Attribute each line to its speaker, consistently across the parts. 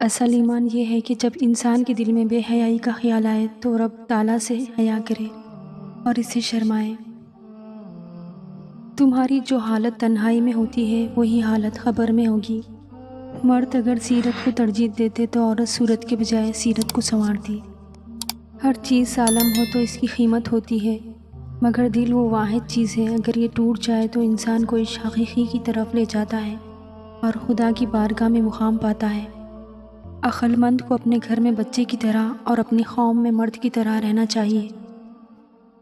Speaker 1: اصل ایمان یہ ہے کہ جب انسان کے دل میں بے حیائی کا خیال آئے تو رب تعالیٰ سے حیا کرے اور اسے شرمائے۔ تمہاری جو حالت تنہائی میں ہوتی ہے وہی حالت قبر میں ہوگی۔ مرد اگر سیرت کو ترجیح دیتے تو عورت صورت کے بجائے سیرت کو سنوارتی۔ ہر چیز سالم ہو تو اس کی قیمت ہوتی ہے، مگر دل وہ واحد چیز ہے، اگر یہ ٹوٹ جائے تو انسان کو اس حقیقی کی طرف لے جاتا ہے اور خدا کی بارگاہ میں مقام پاتا ہے۔ عقل مند کو اپنے گھر میں بچے کی طرح اور اپنی قوم میں مرد کی طرح رہنا چاہیے۔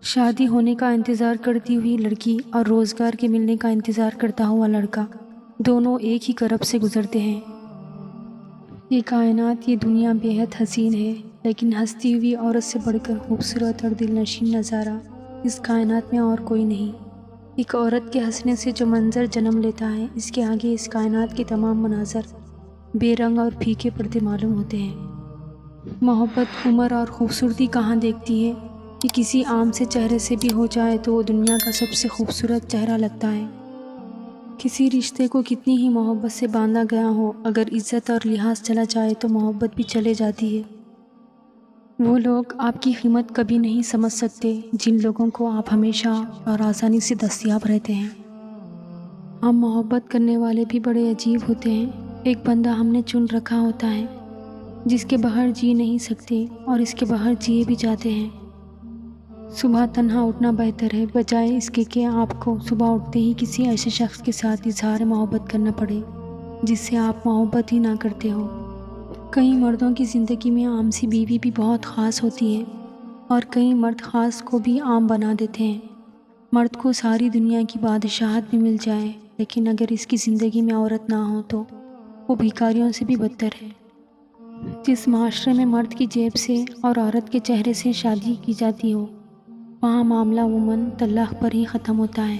Speaker 1: شادی ہونے کا انتظار کرتی ہوئی لڑکی اور روزگار کے ملنے کا انتظار کرتا ہوا لڑکا دونوں ایک ہی کرب سے گزرتے ہیں۔ یہ کائنات، یہ دنیا بے حد حسین ہے، لیکن ہنستی ہوئی عورت سے بڑھ کر خوبصورت اور دل نشین نظارہ اس کائنات میں اور کوئی نہیں۔ ایک عورت کے ہنسنے سے جو منظر جنم لیتا ہے، اس کے آگے اس کائنات کے تمام مناظر بے رنگ اور پھیکے پڑتے معلوم ہوتے ہیں۔ محبت عمر اور خوبصورتی کہاں دیکھتی ہے؟ کہ کسی عام سے چہرے سے بھی ہو جائے تو وہ دنیا کا سب سے خوبصورت چہرہ لگتا ہے۔ کسی رشتے کو کتنی ہی محبت سے باندھا گیا ہو، اگر عزت اور لحاظ چلا جائے تو محبت بھی چلے جاتی ہے۔ وہ لوگ آپ کی قیمت کبھی نہیں سمجھ سکتے جن لوگوں کو آپ ہمیشہ اور آسانی سے دستیاب رہتے ہیں۔ ہم محبت کرنے والے بھی بڑے عجیب ہوتے ہیں۔ ایک بندہ ہم نے چن رکھا ہوتا ہے جس کے بغیر جی نہیں سکتے اور اس کے بغیر جیے بھی جاتے ہیں۔ صبح تنہا اٹھنا بہتر ہے بجائے اس کے کہ آپ کو صبح اٹھتے ہی کسی ایسے شخص کے ساتھ اظہار محبت کرنا پڑے جس سے آپ محبت ہی نہ کرتے ہو۔ کئی مردوں کی زندگی میں عام سی بیوی بھی بہت خاص ہوتی ہے اور کئی مرد خاص کو بھی عام بنا دیتے ہیں۔ مرد کو ساری دنیا کی بادشاہت بھی مل جائے، لیکن اگر اس کی زندگی میں عورت نہ ہو تو وہ بھکاریوں سے بھی بدتر ہے۔ جس معاشرے میں مرد کی جیب سے اور عورت کے چہرے سے شادی کی جاتی ہو، وہاں معاملہ عموماً طلاق پر ہی ختم ہوتا ہے۔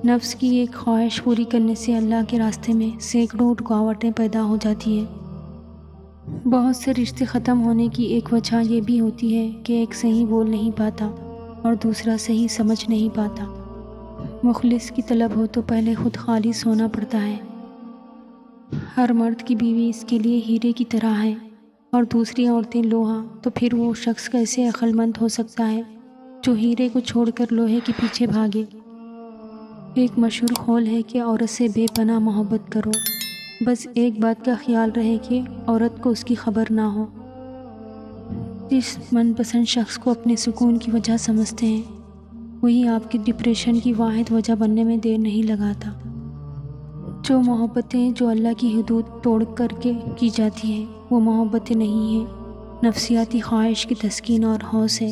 Speaker 1: نفس کی ایک خواہش پوری کرنے سے اللہ کے راستے میں سینکڑوں رکاوٹیں پیدا ہو جاتی ہیں۔ بہت سے رشتے ختم ہونے کی ایک وجہ یہ بھی ہوتی ہے کہ ایک صحیح بول نہیں پاتا اور دوسرا صحیح سمجھ نہیں پاتا۔ مخلص کی طلب ہو تو پہلے خود خالص ہونا پڑتا ہے۔ ہر مرد کی بیوی اس کے لیے ہیرے کی طرح ہے اور دوسری عورتیں لوہا، تو پھر وہ شخص کیسے عقل مند ہو سکتا ہے جو ہیرے کو چھوڑ کر لوہے کے پیچھے بھاگے؟ ایک مشہور قول ہے کہ عورت سے بے پناہ محبت کرو، بس ایک بات کا خیال رہے کہ عورت کو اس کی خبر نہ ہو۔ جس من پسند شخص کو اپنے سکون کی وجہ سمجھتے ہیں وہی آپ کی ڈپریشن کی واحد وجہ بننے میں دیر نہیں لگاتا۔ جو محبتیں جو اللہ کی حدود توڑ کر کے کی جاتی ہیں وہ محبتیں نہیں ہیں، نفسیاتی خواہش کی تسکین اور ہوس ہے۔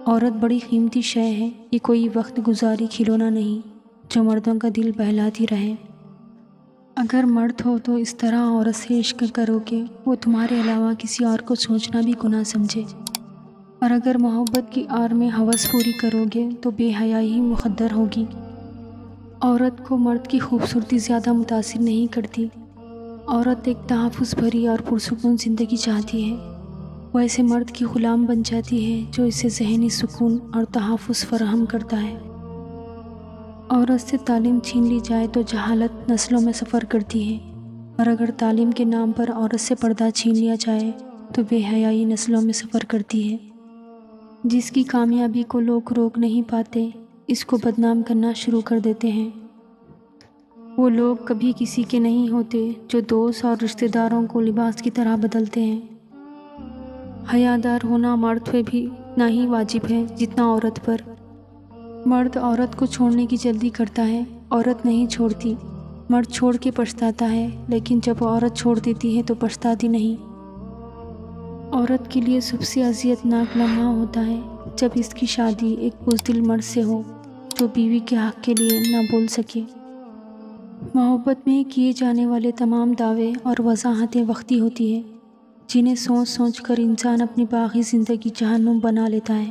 Speaker 1: عورت بڑی قیمتی شے ہے، یہ کوئی وقت گزاری کھلونا نہیں جو مردوں کا دل بہلاتی رہے۔ اگر مرد ہو تو اس طرح عورت سے عشق کرو کہ وہ تمہارے علاوہ کسی اور کو سوچنا بھی گناہ سمجھے، اور اگر محبت کی آڑ میں ہوس پوری کرو گے تو بے حیائی ہی مقدر ہوگی۔ عورت کو مرد کی خوبصورتی زیادہ متاثر نہیں کرتی۔ عورت ایک تحفظ بھری اور پرسکون زندگی چاہتی ہے، وہ ایسے مرد کی غلام بن جاتی ہے جو اسے ذہنی سکون اور تحفظ فراہم کرتا ہے۔ عورت سے تعلیم چھین لی جائے تو جہالت نسلوں میں سفر کرتی ہے، اور اگر تعلیم کے نام پر عورت سے پردہ چھین لیا جائے تو بے حیائی نسلوں میں سفر کرتی ہے۔ جس کی کامیابی کو لوگ روک نہیں پاتے، اس کو بدنام کرنا شروع کر دیتے ہیں۔ وہ لوگ کبھی کسی کے نہیں ہوتے جو دوست اور رشتہ داروں کو لباس کی طرح بدلتے ہیں۔ حیادار ہونا مرد پہ بھی اتنا ہی واجب ہے جتنا عورت پر۔ مرد عورت کو چھوڑنے کی جلدی کرتا ہے، عورت نہیں چھوڑتی۔ مرد چھوڑ کے پچھتاتا ہے، لیکن جب عورت چھوڑ دیتی ہے تو پچھتاتی نہیں۔ عورت کے لیے سب سے اذیت ناک لمحہ ہوتا ہے جب اس کی شادی ایک بزدل مرد سے ہو جو بیوی کے حق کے لیے نہ بول سکے۔ محبت میں کیے جانے والے تمام دعوے اور وضاحتیں وقتی ہوتی ہیں، جنہیں سوچ سوچ کر انسان اپنی باقی زندگی جہنم بنا لیتا ہے۔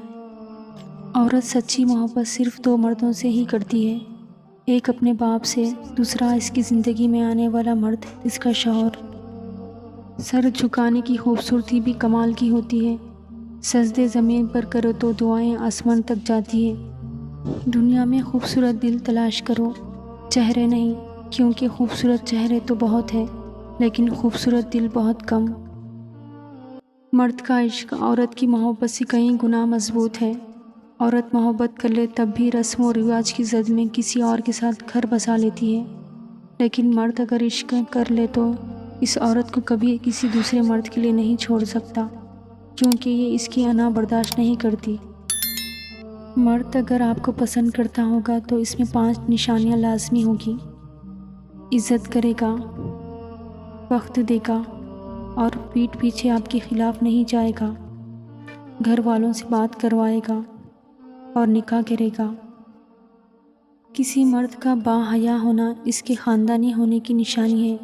Speaker 1: عورت سچی محبت صرف دو مردوں سے ہی کرتی ہے، ایک اپنے باپ سے، دوسرا اس کی زندگی میں آنے والا مرد، اس کا شوہر۔ سر جھکانے کی خوبصورتی بھی کمال کی ہوتی ہے، سجدے زمین پر کرو تو دعائیں آسمان تک جاتی ہیں۔ دنیا میں خوبصورت دل تلاش کرو، چہرے نہیں، کیونکہ خوبصورت چہرے تو بہت ہے لیکن خوبصورت دل بہت کم۔ مرد کا عشق عورت کی محبت سے کئی گنا مضبوط ہے۔ عورت محبت کر لے تب بھی رسم و رواج کی زد میں کسی اور کے ساتھ گھر بسا لیتی ہے، لیکن مرد اگر عشق کر لے تو اس عورت کو کبھی کسی دوسرے مرد کے لیے نہیں چھوڑ سکتا، کیونکہ یہ اس کی انا برداشت نہیں کرتی۔ مرد اگر آپ کو پسند کرتا ہوگا تو اس میں 5 نشانیاں لازمی ہوگی۔ عزت کرے گا، وقت دے گا اور پیٹھ پیچھے آپ کے خلاف نہیں جائے گا، گھر والوں سے بات کروائے گا اور نکاح کرے گا۔ کسی مرد کا باحیا ہونا اس کے خاندانی ہونے کی نشانی ہے۔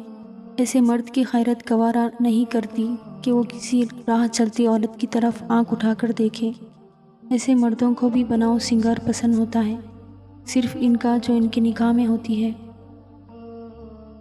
Speaker 1: ایسے مرد کی غیرت گوارا نہیں کرتی کہ وہ کسی راہ چلتی عورت کی طرف آنکھ اٹھا کر دیکھے۔ ایسے مردوں کو بھی بناؤ سنگار پسند ہوتا ہے، صرف ان کا جو ان کے نکاح میں ہوتی ہے۔